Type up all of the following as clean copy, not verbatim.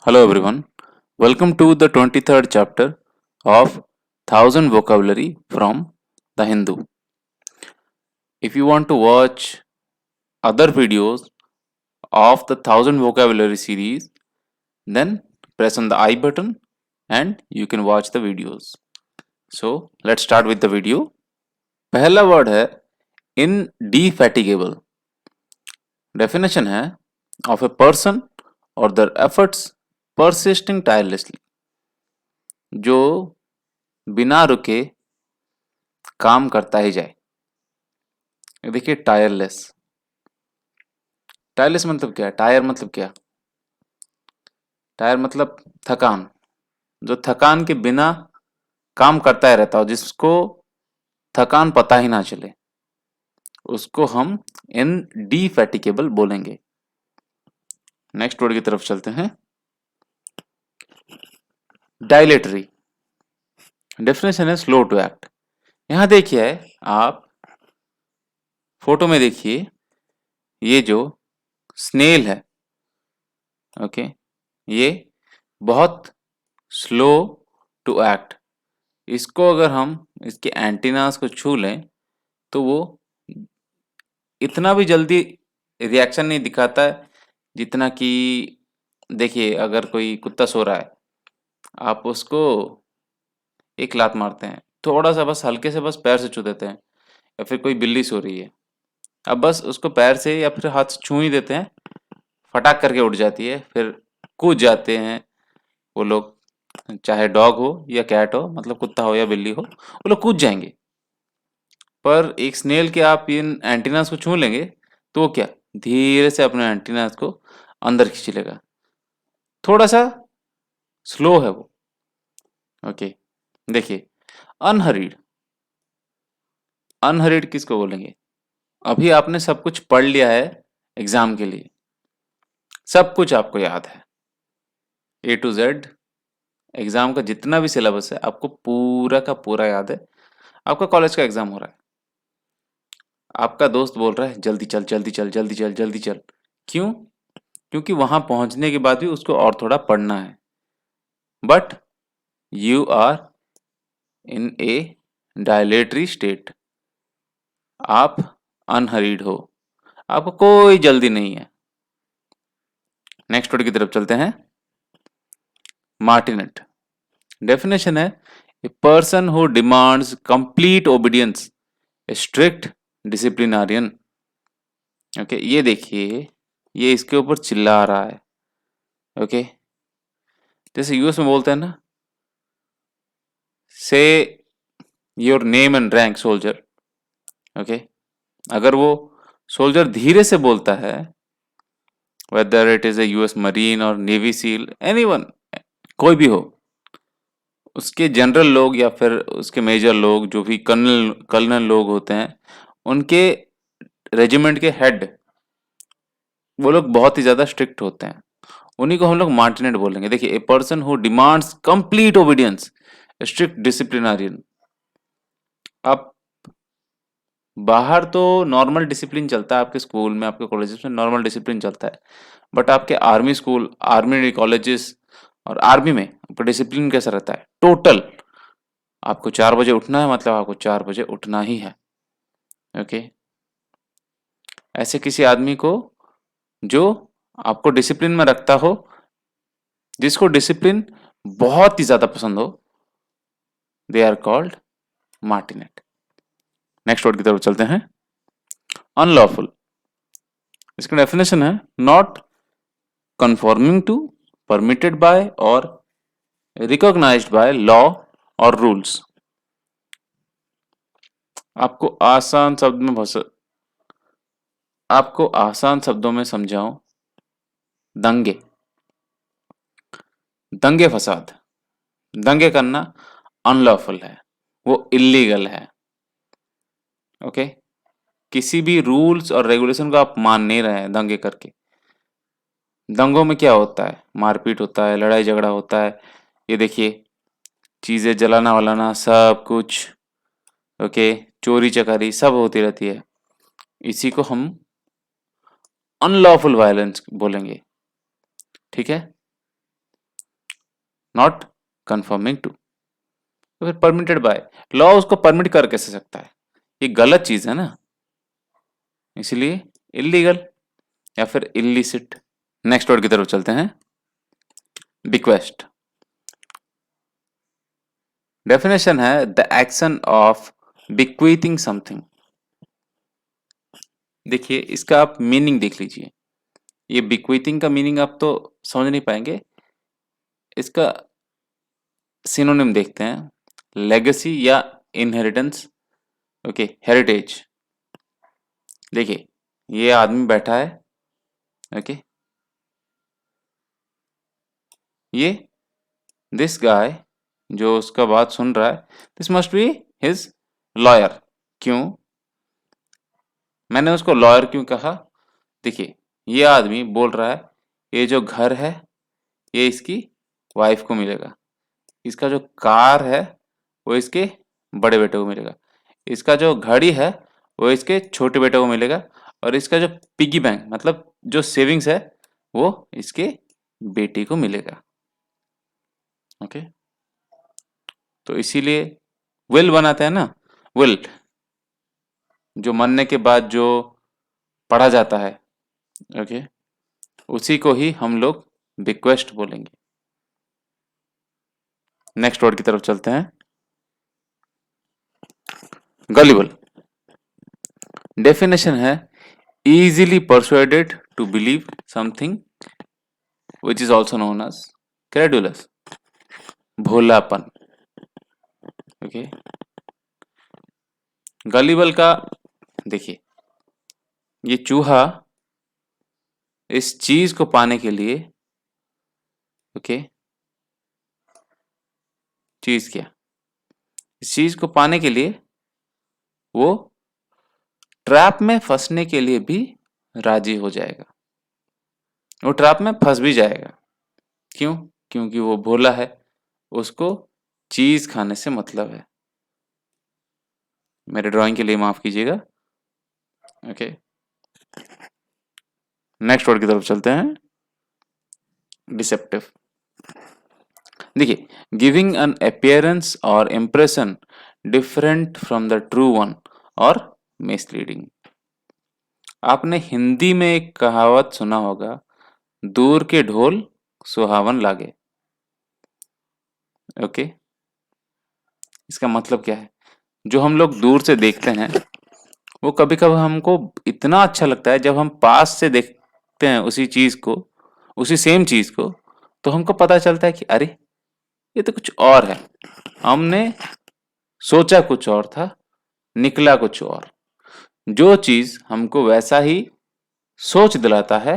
Hello everyone. Welcome to the 23rd chapter of 1000 vocabulary from the Hindu. If you want to watch other videos of the 1000 vocabulary series, then press on the I button and you can watch the videos. So, let's start with the video. पहला word है indefatigable. Definition है of a person or their efforts persisting tirelessly. जो बिना रुके काम करता ही जाए। देखिए टायरलेस। टायरलेस मतलब क्या है? टायर मतलब क्या? टायर मतलब थकान। जो थकान के बिना काम करता ही रहता हो, जिसको थकान पता ही ना चले, उसको हम इनडिफैटिगेबल बोलेंगे। नेक्स्ट वर्ड की तरफ चलते हैं। डायलेटरी। डेफिनेशन है स्लो टू एक्ट। यहां देखिए, आप फोटो में देखिए, ये जो स्नेल है, ओके, ये बहुत स्लो टू एक्ट। इसको अगर हम इसके एंटीनास को छू लें तो वो इतना भी जल्दी रिएक्शन नहीं दिखाता है जितना कि देखिए, अगर कोई कुत्ता सो रहा है, आप उसको एक लात मारते हैं, थोड़ा सा बस हल्के से बस पैर से छू देते हैं, या फिर कोई बिल्ली सो रही है, अब बस उसको पैर से या फिर हाथ से छू ही देते हैं, फटाक करके उठ जाती है, फिर कूद जाते हैं वो लोग, चाहे डॉग हो या कैट हो, मतलब कुत्ता हो या बिल्ली हो, वो लोग कूद जाएंगे। पर एक स्नेल के आप इन एंटीनास को छू लेंगे तो वो क्या, धीरे से अपने एंटीनास को अंदर खींच लेगा। थोड़ा सा स्लो है वो। ओके, देखिए, अनहरीड। अनहरीड किसको बोलेंगे? अभी आपने सब कुछ पढ़ लिया है एग्जाम के लिए, सब कुछ आपको याद है, ए टू जेड एग्जाम का जितना भी सिलेबस है आपको पूरा का पूरा याद है। आपका कॉलेज का एग्जाम हो रहा है, आपका दोस्त बोल रहा है जल्दी चल जल्दी चल जल्दी चल जल्दी चल। क्यों? क्योंकि वहां पहुंचने के बाद भी उसको और थोड़ा पढ़ना है। But you are in a dilatory state. आप अनहरीड हो, आपको कोई जल्दी नहीं है। नेक्स्ट वर्ड की तरफ चलते हैं। मार्टिनेट। डेफिनेशन है a person who demands complete obedience, a strict disciplinarian. Okay, ये देखिए, ये इसके ऊपर चिल्ला रहा है। ओके, जैसे यूएस में बोलते हैं ना, से your name and rank soldier. Okay, अगर वो सोल्जर धीरे से बोलता है, whether it is a US marine और नेवी सील, एनीवन, कोई भी हो, उसके जनरल लोग या फिर उसके मेजर लोग, जो भी कर्नल कर्नल लोग होते हैं, उनके रेजिमेंट के हेड, वो लोग बहुत ही ज्यादा स्ट्रिक्ट होते हैं, उन्हीं को हम लोग मार्टिनेट बोलेंगे। देखिए, a person who demands complete obedience, strict disciplinarian. अब बाहर तो नॉर्मल डिसिप्लिन चलता है, आपके स्कूल में, आपके कॉलेजेस में नॉर्मल डिसिप्लिन चलता है, बट आपके आर्मी स्कूल, आर्मी कॉलेजेस और आर्मी में आपका डिसिप्लिन कैसा रहता है? टोटल, आपको 4 बजे उठना है, मतलब आपको 4 बजे उठना ही है। ओके, ऐसे किसी आदमी को जो आपको डिसिप्लिन में रखता हो, जिसको डिसिप्लिन बहुत ही ज्यादा पसंद हो, they are called martinet. Next word की तरफ चलते हैं। अनलॉफुल। इसका डेफिनेशन है not conforming to, permitted by or recognized by law or rules। आपको आसान शब्द में आपको आसान शब्दों में समझाऊं, दंगे। दंगे फसाद, दंगे करना अनलॉफुल है, वो इलीगल है। ओके, किसी भी रूल्स और रेगुलेशन को आप मान नहीं रहे हैं दंगे करके। दंगों में क्या होता है? मारपीट होता है, लड़ाई झगड़ा होता है, ये देखिए, चीजें जलाना वलाना सब कुछ, ओके, चोरी चकारी सब होती रहती है। इसी को हम अनलॉफुल वायलेंस बोलेंगे। ठीक है, नॉट कन्फर्मिंग टू। तो फिर परमिटेड बाय, लॉ उसको परमिट कर कैसे सकता है? ये गलत चीज है ना, इसलिए इलीगल या फिर इलिसिट। नेक्स्ट वर्ड की तरफ चलते हैं, बिक्वेस्ट। डेफिनेशन है द एक्शन ऑफ बिक्वीथिंग समथिंग। देखिए इसका आप मीनिंग देख लीजिए, ये बिक्वीथिंग का मीनिंग आप तो समझ नहीं पाएंगे, इसका सिनोनिम देखते हैं, लेगेसी या इनहेरिटेंस। Okay, heritage. देखिए ये आदमी बैठा है, ओके, ये दिस गाय जो उसका बात सुन रहा है, this must be his lawyer. क्यों मैंने उसको लॉयर क्यों कहा? देखिए ये आदमी बोल रहा है ये जो घर है ये इसकी वाइफ को मिलेगा, इसका जो कार है वो इसके बड़े बेटे को मिलेगा, इसका जो घड़ी है वो इसके छोटे बेटे को मिलेगा, और इसका जो पिगी बैंक मतलब जो सेविंग्स है वो इसके बेटी को मिलेगा। ओके, तो इसीलिए विल बनाते हैं ना, विल जो मरने के बाद जो पढ़ा जाता है, ओके, उसी को ही हम लोग बिक्वेस्ट बोलेंगे। नेक्स्ट वर्ड की तरफ चलते हैं, गलिबल। डेफिनेशन है easily persuaded to believe something which is also known as credulous, भोलापन। ओके, गलिबल का देखिए, ये चूहा इस चीज को पाने के लिए, ओके, चीज क्या, इस चीज को पाने के लिए वो ट्रैप में फंसने के लिए भी राजी हो जाएगा, वो ट्रैप में फंस भी जाएगा। क्यों? क्योंकि वो भोला है, उसको चीज खाने से मतलब है। मेरे ड्राइंग के लिए माफ कीजिएगा। ओके, नेक्स्ट वर्ड की तरफ चलते हैं, डिसेप्टिव। देखिए, गिविंग एन अपीयरेंस और impression different from the true one और मिसलीडिंग। आपने हिंदी में एक कहावत सुना होगा, दूर के ढोल सुहावन लागे। ओके, इसका मतलब क्या है? जो हम लोग दूर से देखते हैं वो कभी कभी हमको इतना अच्छा लगता है, जब हम पास से देखते हैं उसी चीज को, उसी सेम चीज को, तो हमको पता चलता है कि अरे ये तो कुछ और है, हमने सोचा कुछ और था, निकला कुछ और। जो चीज हमको वैसा ही सोच दिलाता है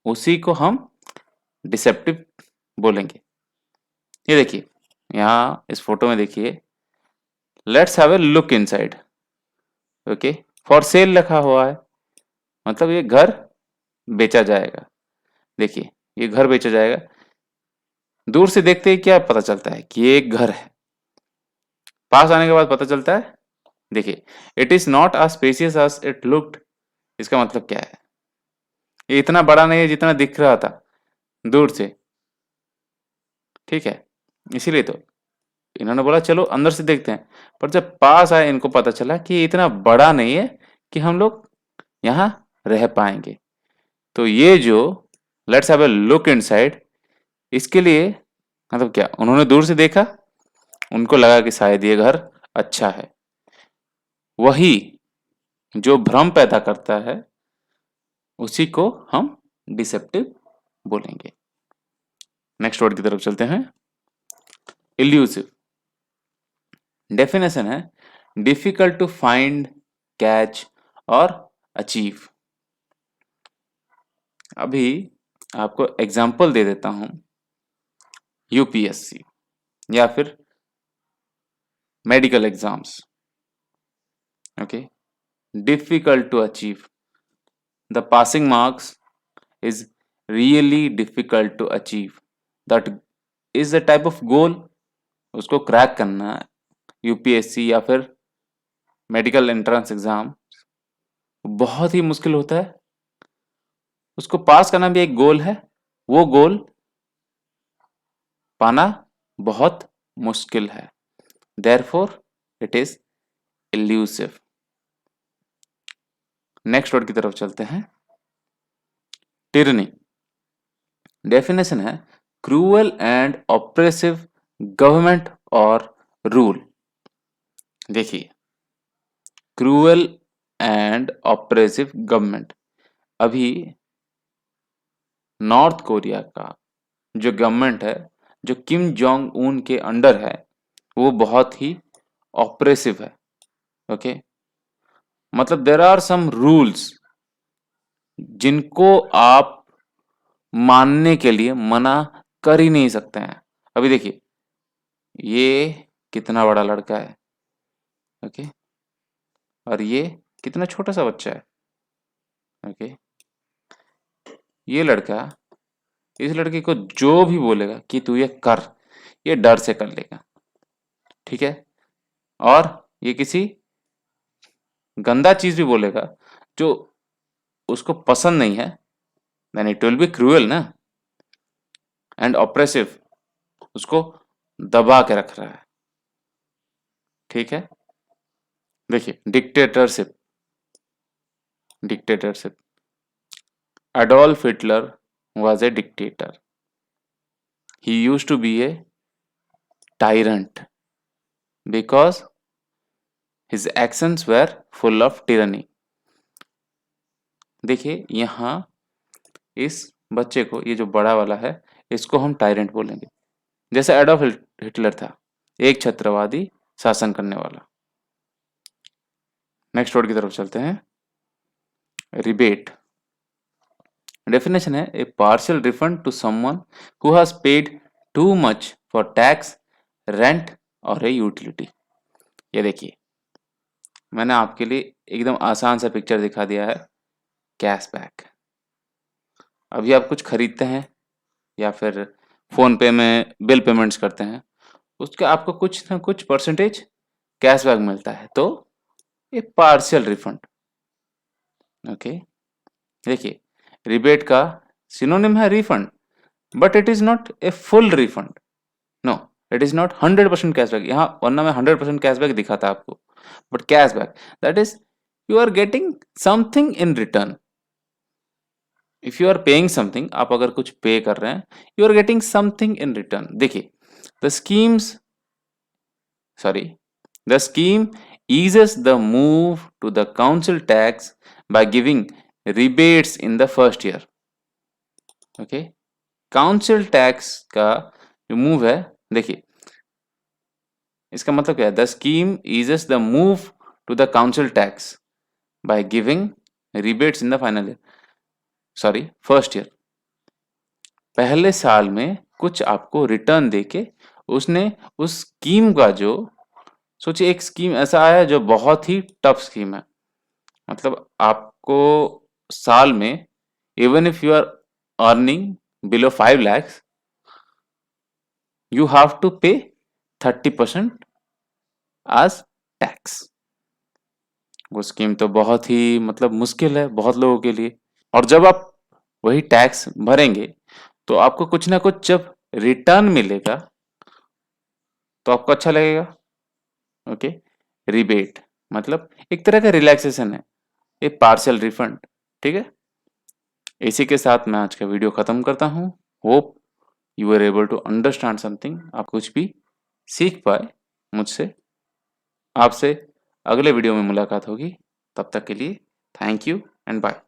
उसी को हम डिसेप्टिव बोलेंगे। ये देखिए, यहाँ इस फोटो में देखिए, let's have a look inside. Okay, for sale लिखा हुआ है, मतलब ये घर बेचा जाएगा। देखिए ये घर बेचा जाएगा, दूर से देखते ही क्या पता चलता है कि ये एक घर है, पास आने के बाद पता चलता है, देखिए, it is not as spacious as it looked. इसका मतलब क्या है? ये इतना बड़ा नहीं है जितना दिख रहा था दूर से, ठीक है, इसीलिए तो इन्होंने बोला चलो अंदर से देखते हैं, पर जब पास आए इनको पता चला कि ये इतना बड़ा नहीं है कि हम लोग यहाँ रह पाएंगे। तो ये जो let's have a look inside, इसके लिए मतलब क्या, उन्होंने दूर से देखा, उनको लगा कि शायद ये घर अच्छा है, वही जो भ्रम पैदा करता है उसी को हम डिसेप्टिव बोलेंगे। नेक्स्ट वर्ड की तरफ चलते हैं, इल्यूसिव। डेफिनेशन है डिफिकल्ट टू फाइंड, कैच और अचीव। अभी आपको एग्जाम्पल दे देता हूं, यूपीएससी या फिर medical exams. Okay, difficult to achieve, the passing marks is really difficult to achieve, that is a type of goal, उसको क्रैक करना है यूपीएससी या फिर मेडिकल एंट्रेंस एग्जाम बहुत ही मुश्किल होता है, उसको पास करना भी एक गोल है, वो गोल पाना बहुत मुश्किल है, therefore it is elusive. Next word की तरफ चलते हैं, टिरनी। डेफिनेशन है क्रूअल एंड ऑप्रेसिव गवर्नमेंट और रूल। देखिए, क्रूअल एंड ऑप्रेसिव गवर्नमेंट, अभी नॉर्थ कोरिया का जो गवर्नमेंट है, जो किम जोंग उन के अंडर है, वो बहुत ही ऑप्रेसिव है। ओके, मतलब देर आर सम रूल्स जिनको आप मानने के लिए मना कर ही नहीं सकते हैं। अभी देखिए, ये कितना बड़ा लड़का है, ओके, और ये कितना छोटा सा बच्चा है। ओके, ये लड़का इस लड़के को जो भी बोलेगा कि तू ये कर, ये डर से कर लेगा, ठीक है। और ये किसी गंदा चीज भी बोलेगा जो उसको पसंद नहीं है, then it will be cruel ना, एंड ऑप्रेसिव, उसको दबा के रख रहा है, ठीक है। देखिए, dictatorship, dictatorship, Adolf Hitler was a dictator. He used to be a tyrant because his actions were full of tyranny. देखिए, यहाँ इस बच्चे को, ये जो बड़ा वाला है, इसको हम टायरेंट बोलेंगे, जैसे एडोल्फ हिटलर था, एक छत्रवादी शासन करने वाला। नेक्स्ट वर्ड की तरफ चलते हैं, रिबेट। डेफिनेशन है a partial refund to someone who has paid too much for tax, rent और ए यूटिलिटी। ये देखिए, मैंने आपके लिए एकदम आसान सा पिक्चर दिखा दिया है, कैशबैक। अभी आप कुछ खरीदते हैं या फिर फोन पे में बिल पेमेंट्स करते हैं, उसके आपको कुछ ना कुछ परसेंटेज कैशबैक मिलता है, तो ये पार्शियल रिफंड। ओके, देखिए, रिबेट का सिनोनिम है refund, but it is not a full refund. No, it is not 100% cashback. यहाँ वरना मैं 100% कैशबैक दिखाता आपको, but cashback that is you are getting something in return. If you are paying something, आप अगर कुछ पे कर रहे हैं, you are getting something in return. देखिए, the schemes sorry the scheme eases the move to the council tax by giving rebates in the first year. Okay, council tax का जो move है, देखिए इसका मतलब क्या है, the scheme eases the move to the council tax by giving rebates in the final year, sorry first year. पहले साल में कुछ आपको रिटर्न देके उसने उस स्कीम का जो, सोचिए एक स्कीम ऐसा आया जो बहुत ही टफ स्कीम है, मतलब आपको साल में, even if you are earning below 5 lakhs, you have to pay 30% as tax. वो स्कीम तो बहुत ही मतलब मुश्किल है बहुत लोगों के लिए, और जब आप वही टैक्स भरेंगे तो आपको कुछ ना कुछ जब रिटर्न मिलेगा तो आपको अच्छा लगेगा। ओके, रिबेट मतलब एक तरह का रिलैक्सेशन है, एक पार्शियल रिफंड, ठीक है। इसी के साथ मैं आज का वीडियो खत्म करता हूँ। Hope you are able to understand something, आप कुछ भी सीख पाए मुझसे। आपसे अगले वीडियो में मुलाकात होगी, तब तक के लिए थैंक यू एंड बाय।